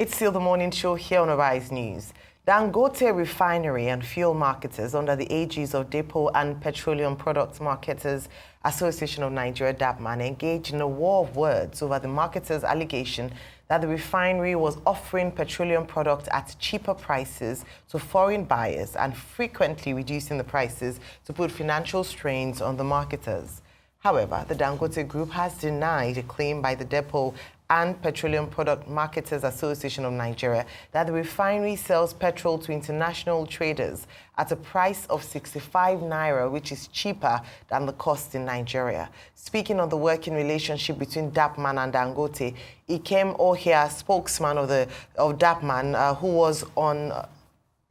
It's still the morning show here on Arise News. Dangote Refinery and fuel marketers under the aegis of DAPPMAN and Petroleum Products Marketers Association of Nigeria, DAPPMAN, engaged in a war of words over the marketers' allegation that the refinery was offering petroleum products at cheaper prices to foreign buyers and frequently reducing the prices to put financial strains on the marketers. However, the Dangote Group has denied a claim by the DAPPMAN and Petroleum Product Marketers Association of Nigeria that the refinery sells petrol to international traders at a price of 65 naira, which is cheaper than the cost in Nigeria. Speaking on the working relationship between DAPPMAN and Dangote, Ikem Ohia, spokesman of DAPPMAN, who was on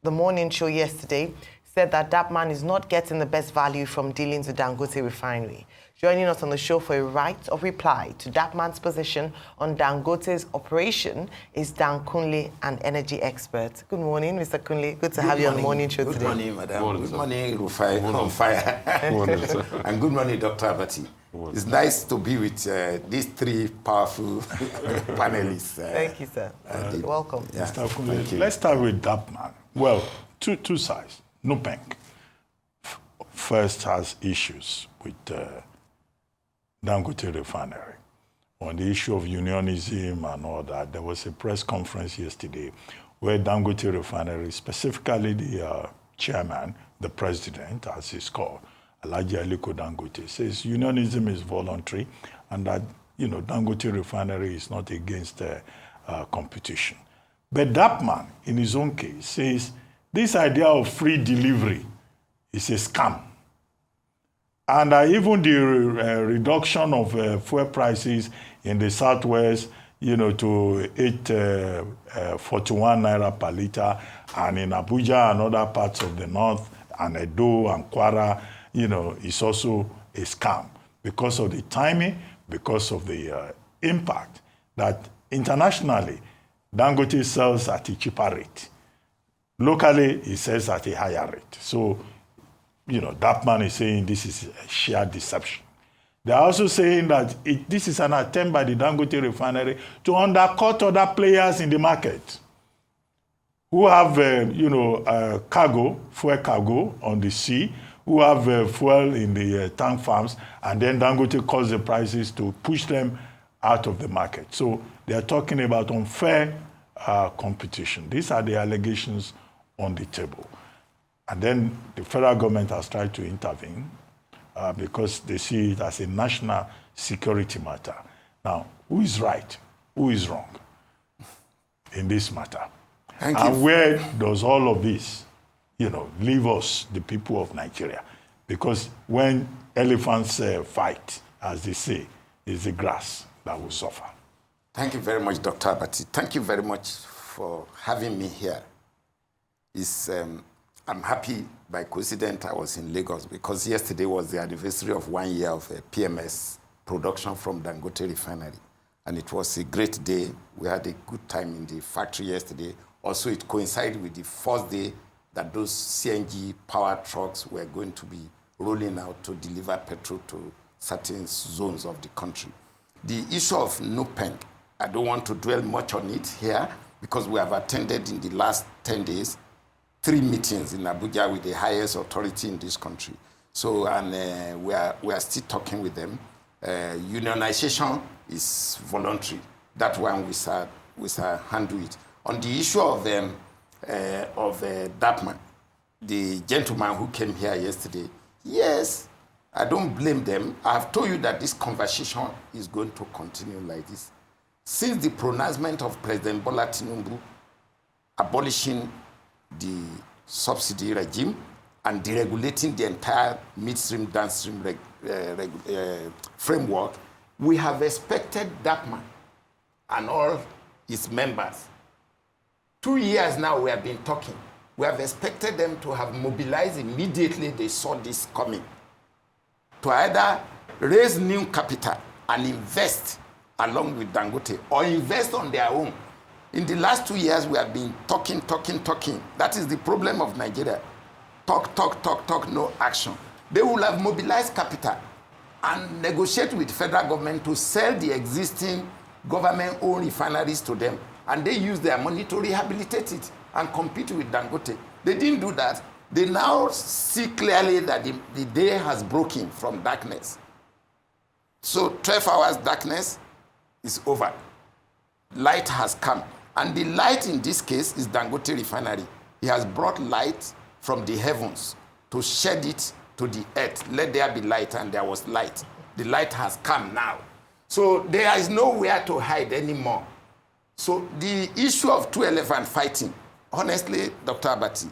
the morning show yesterday, said that DAPPMAN is not getting the best value from dealings with Dangote Refinery. Joining us on the show for a right of reply to DAPPMAN's position on Dangote's operation is Dan Kunle, an energy expert. Good morning, Mr. Kunle. Good to have you on the morning show today. Good morning, madam. Good morning, Rufai on fire. And good morning, Dr. Abati. It's nice to be with these three powerful panelists. Thank you, sir. Welcome. Yeah. Mr. Kunle, let's start with DAPPMAN. Well, two sides. NUPENG first has issues with Dangote Refinery. On the issue of unionism and all that, there was a press conference yesterday where Dangote Refinery, specifically the chairman, the president, as he's called, Alhaji Aliko Dangote, says unionism is voluntary and that, Dangote Refinery is not against competition. But DAPPMAN, in his own case, says this idea of free delivery is a scam. And even the reduction of fuel prices in the southwest, to 41 naira per liter, and in Abuja and other parts of the north, and Edo and Kwara, is also a scam because of the timing, because of the impact that internationally Dangote sells at a cheaper rate. Locally, it sells at a higher rate. So, DAPPMAN is saying this is a sheer deception. They're also saying that this is an attempt by the Dangote Refinery to undercut other players in the market who have, fuel cargo on the sea, who have fuel in the tank farms, and then Dangote cuts the prices to push them out of the market. So they're talking about unfair competition. These are the allegations on the table. And then the federal government has tried to intervene because they see it as a national security matter. Now, who is right? Who is wrong in this matter? And where does all of this, leave us, the people of Nigeria? Because when elephants fight, as they say, it's the grass that will suffer. Thank you very much, Dr. Abati. Thank you very much for having me here. I'm happy by coincidence I was in Lagos because yesterday was the anniversary of 1 year of PMS production from Dangote Refinery. And it was a great day. We had a good time in the factory yesterday. Also, it coincided with the first day that those CNG power trucks were going to be rolling out to deliver petrol to certain zones of the country. The issue of NUPENG, I don't want to dwell much on it here because we have attended in the last 10 days 3 meetings in Abuja with the highest authority in this country. So, and we are still talking with them. Unionization is voluntary. That one we shall handle it. On the issue of DAPPMAN, the gentleman who came here yesterday, yes, I don't blame them. I have told you that this conversation is going to continue like this. Since the pronouncement of President Bola Tinubu abolishing the subsidy regime and deregulating the entire midstream, downstream framework, we have expected DAPPMAN and all its members. 2 years now we have been talking. We have expected them to have mobilized immediately they saw this coming, to either raise new capital and invest along with Dangote or invest on their own. In the last 2 years, we have been talking. That is the problem of Nigeria. Talk, no action. They will have mobilized capital and negotiate with federal government to sell the existing government-owned refineries to them and they use their money to rehabilitate it and compete with Dangote. They didn't do that. They now see clearly that the day has broken from darkness. So 12 hours darkness is over. Light has come. And the light in this case is Dangote Refinery. He has brought light from the heavens to shed it to the earth. Let there be light, and there was light. The light has come now. So there is nowhere to hide anymore. So the issue of two elephants fighting, honestly, Dr. Abati,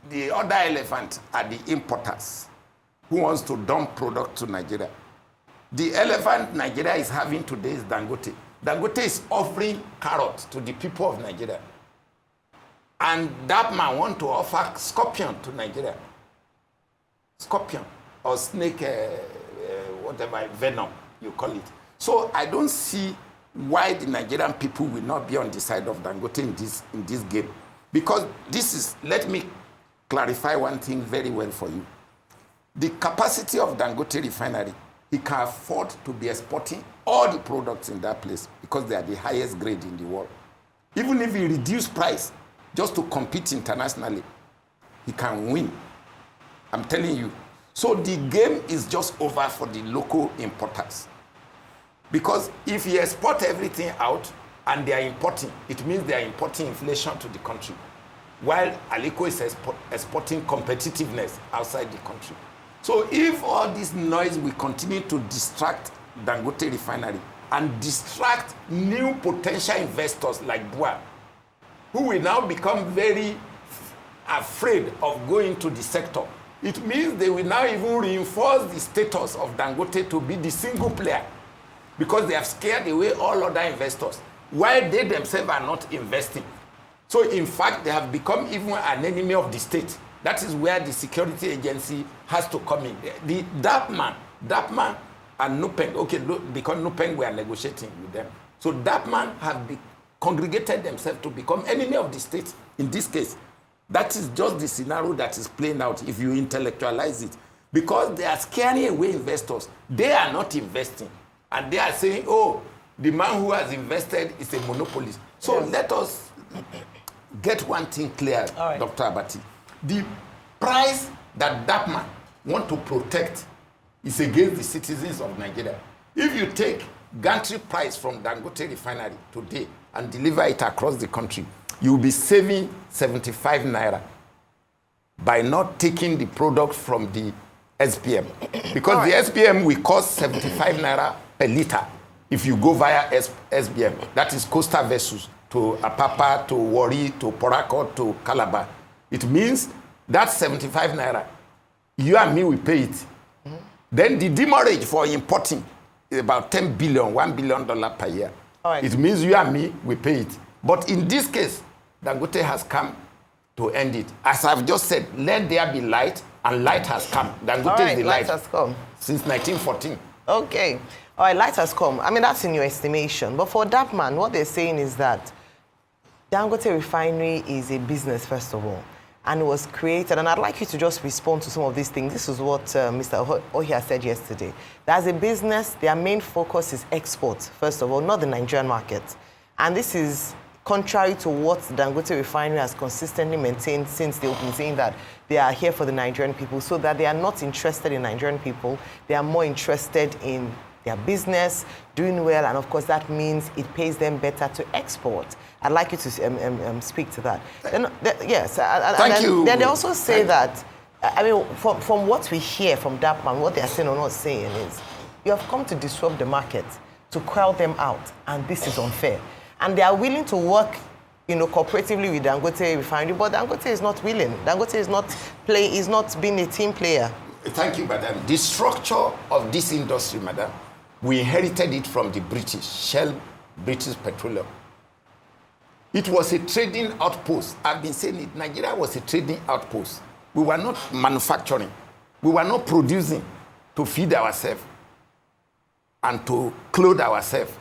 the other elephant are the importers who wants to dump product to Nigeria. The elephant Nigeria is having today is Dangote. Dangote is offering carrots to the people of Nigeria. And DAPPMAN want to offer scorpion to Nigeria. Scorpion or snake, whatever, venom you call it. So I don't see why the Nigerian people will not be on the side of Dangote in this game. Because this is, let me clarify one thing very well for you. The capacity of Dangote Refinery, he can afford to be exporting all the products in that place because they are the highest grade in the world. Even if he reduce price just to compete internationally, he can win. I'm telling you. So the game is just over for the local importers. Because if he export everything out and they are importing, it means they are importing inflation to the country. While Aliko is exporting competitiveness outside the country. So if all this noise will continue to distract Dangote Refinery and distract new potential investors like Bua, who will now become very afraid of going to the sector, it means they will now even reinforce the status of Dangote to be the single player because they have scared away all other investors while they themselves are not investing. So in fact, they have become even an enemy of the state. That is where the security agency has to come in. The DAPPMAN and NUPENG, okay, because NUPENG we are negotiating with them. So DAPPMAN have congregated themselves to become enemy of the state in this case. That is just the scenario that is playing out if you intellectualize it. Because they are scaring away investors. They are not investing. And they are saying, oh, the man who has invested is a monopolist. So let us get one thing clear, right, Dr. Abati. The price that DAPPMAN want to protect is against the citizens of Nigeria. If you take gantry price from Dangote Refinery today and deliver it across the country, you will be saving 75 naira by not taking the product from the SPM. Because the SPM will cost 75 naira per liter if you go via SBM. That is coastal vessels to Apapa, to Warri, to Porako, to Calabar. It means that 75 naira, you and me will pay it. Mm-hmm. Then the demurrage for importing is about $10 billion, $1 billion per year. Right. It means you and me will pay it. But in this case, Dangote has come to end it. As I've just said, let there be light, and light has come. Dangote is the light has come. Since 1914. Okay. All right, light has come. I mean, that's in your estimation. But for DAPPMAN, what they're saying is that Dangote Refinery is a business, first of all, and it was created. And I'd like you to just respond to some of these things. This is what Mr. Ohia said yesterday. That as a business, their main focus is export, first of all, not the Nigerian market. And this is contrary to what Dangote Refinery has consistently maintained since the opening, saying that they are here for the Nigerian people, so that they are not interested in Nigerian people. They are more interested in their business, doing well, and of course that means it pays them better to export. I'd like you to speak to that. Yes, Thank you. Then they also say that, I mean, from what we hear from DAPPMAN, what they are saying or not saying is, you have come to disrupt the market, to crowd them out, and this is unfair. And they are willing to work, cooperatively with Dangote Refinery, but Dangote is not willing. Dangote is not being a team player. Thank you, madam. The structure of this industry, madam, we inherited it from the British, Shell, British Petroleum. It was a trading outpost. I've been saying it. Nigeria was a trading outpost. We were not manufacturing. We were not producing to feed ourselves and to clothe ourselves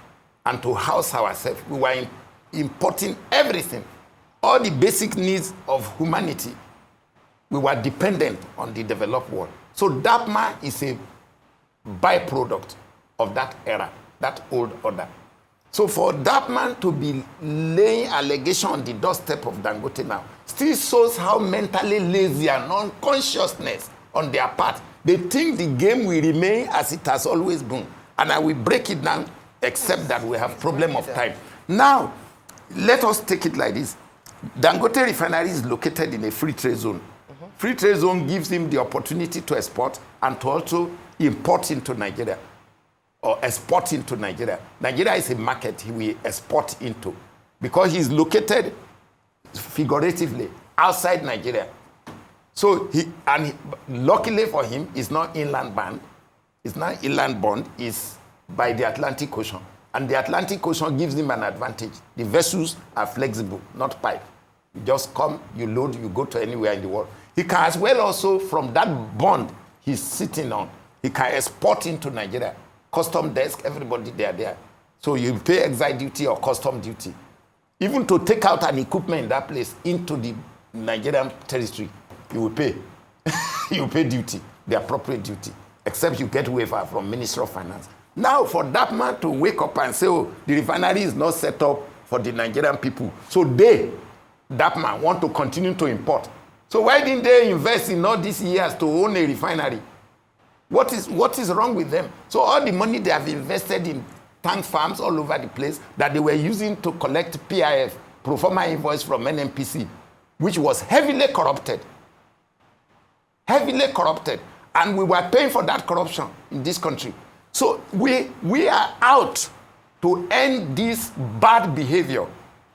and to house ourselves. We were importing everything. All the basic needs of humanity, we were dependent on the developed world. So DAPPMAN is a byproduct of that era, that old order. So for DAPPMAN to be laying allegation on the doorstep of Dangote now still shows how mentally lazy and unconsciousness on their part. They think the game will remain as it has always been. And I will break it down, except that we have problem of time. Now, let us take it like this. Dangote Refinery is located in a free trade zone. Free trade zone gives him the opportunity to export and to also import into Nigeria or export into Nigeria. Nigeria is a market he will export into because he's located figuratively outside Nigeria. So luckily for him, it's not inland bond. It's not inland bond. It's by the Atlantic Ocean. And the Atlantic Ocean gives him an advantage. The vessels are flexible, not pipe. You just come, you load, you go to anywhere in the world. He can as well also, from that bond he's sitting on, he can export into Nigeria. Custom desk, everybody they are there. So you pay excise duty or custom duty. Even to take out an equipment in that place into the Nigerian territory, you will pay. You pay duty, the appropriate duty, except you get waiver from Ministry of Finance. Now, for DAPPMAN to wake up and say, oh, the refinery is not set up for the Nigerian people. So they, DAPPMAN, want to continue to import. So why didn't they invest in all these years to own a refinery? What is wrong with them? So all the money they have invested in tank farms all over the place that they were using to collect PIF, pro forma invoice from NNPC, which was heavily corrupted. Heavily corrupted. And we were paying for that corruption in this country. So we are out to end this bad behavior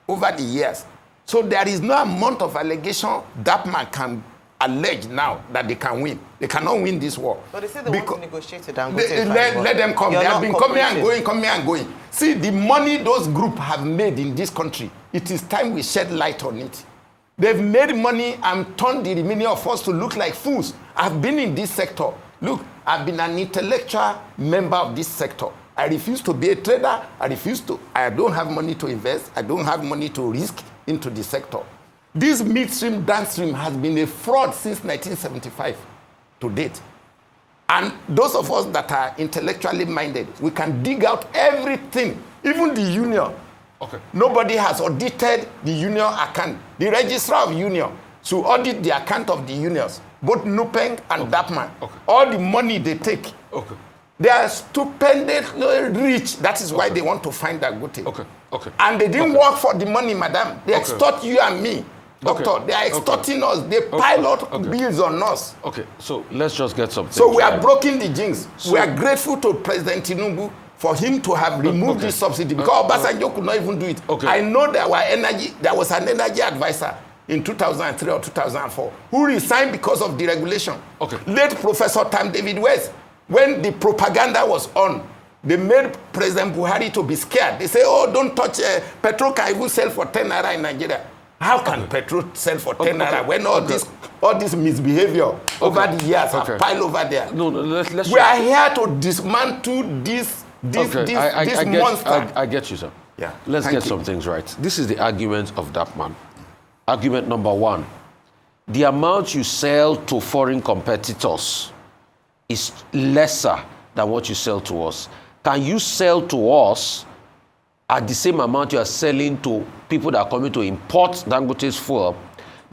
over the years. So there is no amount of allegation DAPPMAN can allege now that they can win. They cannot win this war. But they say they want to negotiate with Dangote. Let them come. They have been coming and going. See, the money those groups have made in this country, it is time we shed light on it. They've made money and turned the remaining of us to look like fools. I've been in this sector. Look, I've been an intellectual member of this sector. I refuse to be a trader. I don't have money to invest. I don't have money to risk into the sector. This midstream, downstream has been a fraud since 1975 to date. And those of us that are intellectually minded, we can dig out everything, even the union. Okay. Nobody has audited the union account. The registrar of union should audit the account of the unions, both NUPENG and DAPPMAN. Okay. All the money they take. Okay. They are stupendously rich. That is why they want to find Dangote. Okay. Okay. And they didn't work for the money, madam. They extort you and me. Doctor, they are extorting us. They pile out bills on us. Okay, so let's just get something. So we are breaking the jinx. So we are grateful to President Tinubu for him to have removed this subsidy because Obasanjo could not even do it. Okay. I know there was an energy advisor in 2003 or 2004 who resigned because of the regulation. Okay. Late Professor Tam David West, when the propaganda was on, they made President Buhari to be scared. They say, oh, don't touch petrol can even sell for 10 naira in Nigeria. How can petrol sell for 10 naira when all this misbehavior over the years have piled over there? No, let's we are here to dismantle this monster. I get you, sir. Yeah. Let's get some things right. This is the argument of DAPPMAN. Argument number one. The amount you sell to foreign competitors is lesser than what you sell to us. Can you sell to us at the same amount you are selling to people that are coming to import Dangote's fuel,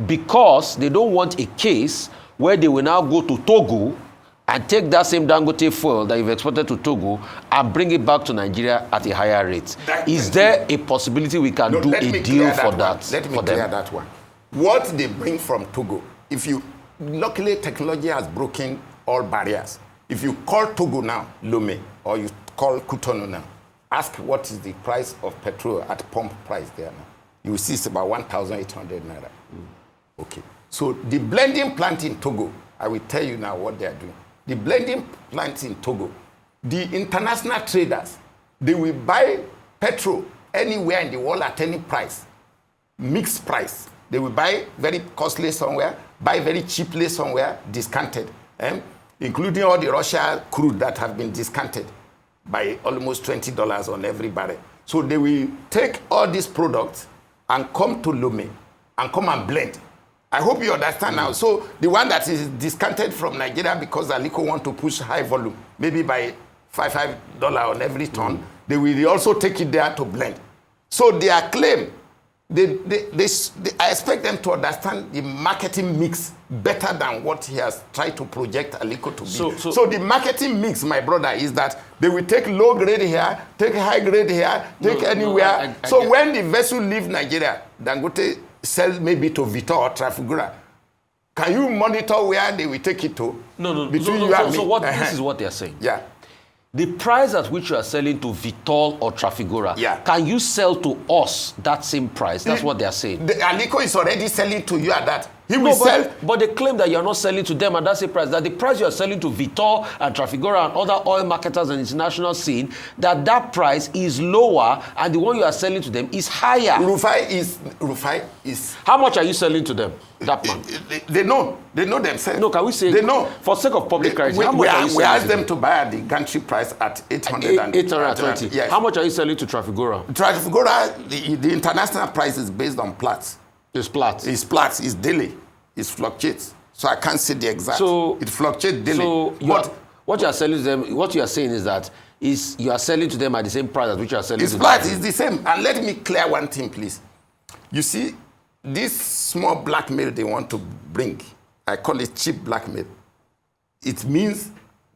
because they don't want a case where they will now go to Togo and take that same Dangote fuel that you've exported to Togo and bring it back to Nigeria at a higher rate? Is there a possibility we can do a deal for that? Let me clear that one. What they bring from Togo, luckily technology has broken all barriers. If you call Togo now, Lomé, or you call Cotonou now, ask what is the price of petrol at pump price there now. You will see it's about 1,800 naira. Okay. So the blending plant in Togo, I will tell you now what they are doing. The blending plant in Togo, the international traders, they will buy petrol anywhere in the world at any price, mixed price. They will buy very costly somewhere, buy very cheaply somewhere, discounted, including all the Russia crude that have been discounted by almost $20 on every barrel. So they will take all these products and come to Lomé and come and blend. I hope you understand now. So the one that is discounted from Nigeria because Aliko want to push high volume, maybe by $5 on every ton, they will also take it there to blend. So their claim, I expect them to understand the marketing mix better than what he has tried to project Aliko to be. So the marketing mix, my brother, is that they will take low grade here, take high grade here, take anywhere. So when the vessel leave Nigeria, Dangote sell maybe to Vitor or Trafigura, can you monitor where they will take it to? No. Between you and me. So this is what they are saying. Yeah. The price at which you are selling to Vitol or Trafigura, can you sell to us that same price? That's what they are saying. Aliko is already selling to you at that. He will sell. But they claim that you are not selling to them at that same price. That the price you are selling to Vitol and Trafigura and other oil marketers on the international scene, that price is lower and the one you are selling to them is higher. Rufai is. How much are you selling to them? DAPPMAN. They know. They know themselves. No, can we say? They know. For sake of public clarity, how much are you selling? We asked them to buy at the gantry price at 820. Yes. How much are you selling to Trafigura? Trafigura, the international price is based on Platts. It's Platts. It's Platts. It's daily. It fluctuates. So I can't say the exact. So it fluctuates daily. So what you are selling to them, what you are saying is that you are selling to them at the same price at which you are selling to them. It's Platts. It's the same. And let me clear one thing, please. You see, this small blackmail they want to bring, I call it cheap blackmail. It means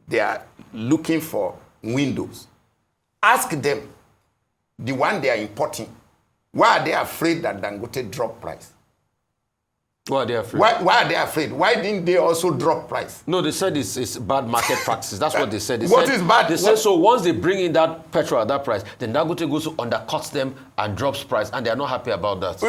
they are looking for windows. Ask them, the one they are importing, why are they afraid that Dangote drop price? Why are they afraid? Why are they afraid? Why didn't they also drop price? No, they said it's bad market practices. That's what they said. What is bad? They said so once they bring in that petrol at that price, then Dangote goes to undercuts them and drops price, and they are not happy about that.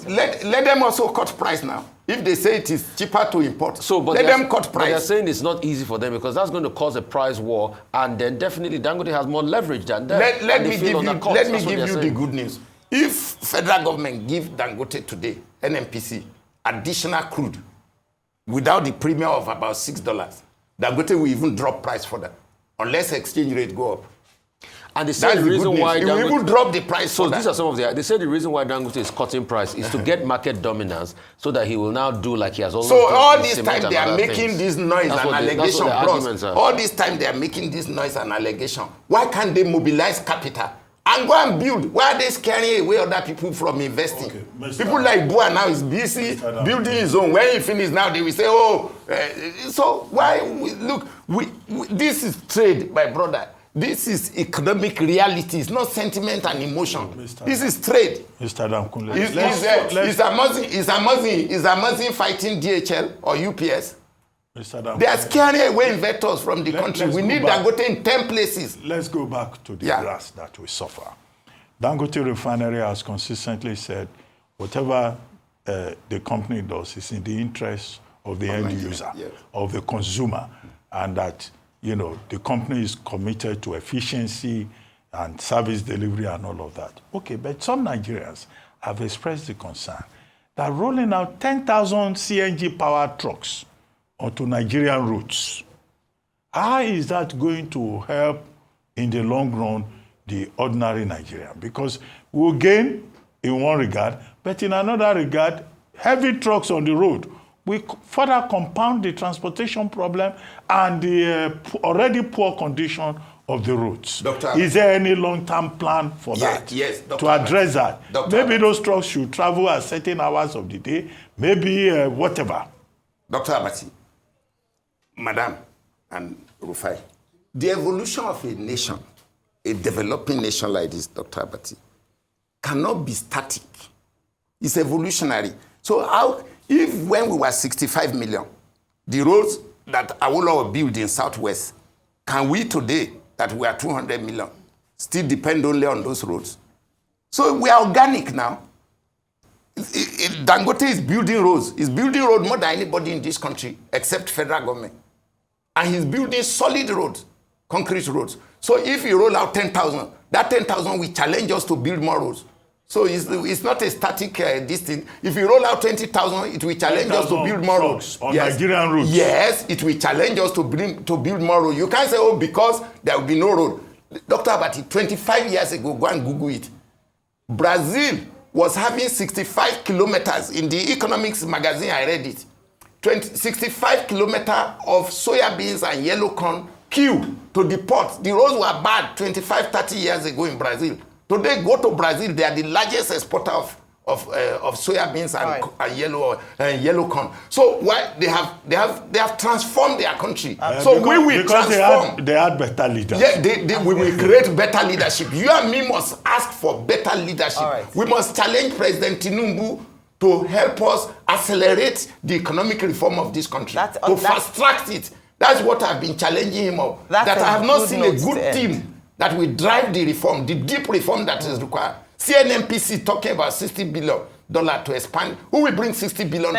Let them also cut price now. If they say it is cheaper to import, let them cut price. But they're saying it's not easy for them because that's going to cause a price war, and then definitely Dangote has more leverage than them. Let me give you the good news. If federal government give Dangote today, NNPC, additional crude without the premium of about $6, Dangote will even drop price for that, unless exchange rate go up. And they say the reason why Dangote will even drop the price. So these are some of the. They say the reason why Dangote is cutting price is to get market dominance, so that he will now do like he has always done. So all this time they are making this noise and allegation. All this time they are making this noise and allegation. Why can't they mobilize capital and go and build? Why are they scaring away other people from investing? Okay, people like Bua now is busy building his own. When he finishes now, they will say, oh, so why? Look, this is trade, my brother. This is economic reality. It's not sentiment and emotion. This is trade. Mr. Kunle. Is Amazon fighting DHL or UPS? Mr. They are scaring away investors from the country. We need Dangote in 10 places. Let's go back to the grass that we suffer. Dangote Refinery has consistently said whatever the company does is in the interest of the end user, of the consumer, and that the company is committed to efficiency and service delivery and all of that. Okay, but some Nigerians have expressed the concern that rolling out 10,000 CNG powered trucks onto Nigerian routes, how is that going to help in the long run the ordinary Nigerian? Because we'll gain in one regard, but in another regard, heavy trucks on the road we further compound the transportation problem and the already poor condition of the roads. Is there any long-term plan for that? Yes, to address that? Maybe those trucks should travel at certain hours of the day, maybe whatever. Dr. Abati, Madam and Rufai, the evolution of a nation, a developing nation like this, Dr. Abati, cannot be static. It's evolutionary. So how, if when we were 65 million, the roads that Awolowo built in Southwest, can we today, that we are 200 million, still depend only on those roads? So we are organic now. Dangote is building roads. He's building roads more than anybody in this country, except federal government. And he's building solid roads, concrete roads. So if you roll out 10,000, that 10,000 will challenge us to build more roads. So it's not a static this thing. If you roll out 20,000, it will challenge us to build more roads. On Nigerian roads. Yes, it will challenge us to build more roads. You can't say, oh, because there will be no road. Dr. Abati, 25 years ago, go and Google it. Brazil was having 65 kilometers. In the economics magazine, I read it. 65 kilometers of soya beans and yellow corn queue to the port. The roads were bad 25, 30 years ago in Brazil. Today, go to Brazil, they are the largest exporter of soya beans and yellow corn. So why they have transformed their country. So because, we will transform. They had better leaders. Yeah, we will create better leadership. You and me must ask for better leadership. Right. We must challenge President Tinubu to help us accelerate the economic reform of this country, to fast-track it. That's what I've been challenging him of. That I have not seen a good team that will drive the reform, the deep reform that is required. CNMPC talking about $60 billion to expand. Who will bring $60 billion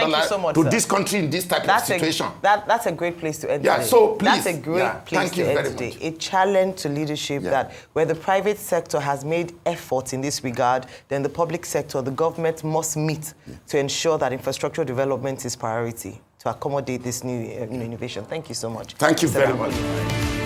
to this country in this type of situation? That's a great place to end today. So please, that's a great place to end today. A challenge to leadership that where the private sector has made efforts in this regard, then the public sector, the government must meet to ensure that infrastructural development is priority to accommodate this new innovation. Thank you so much. Thank you very much.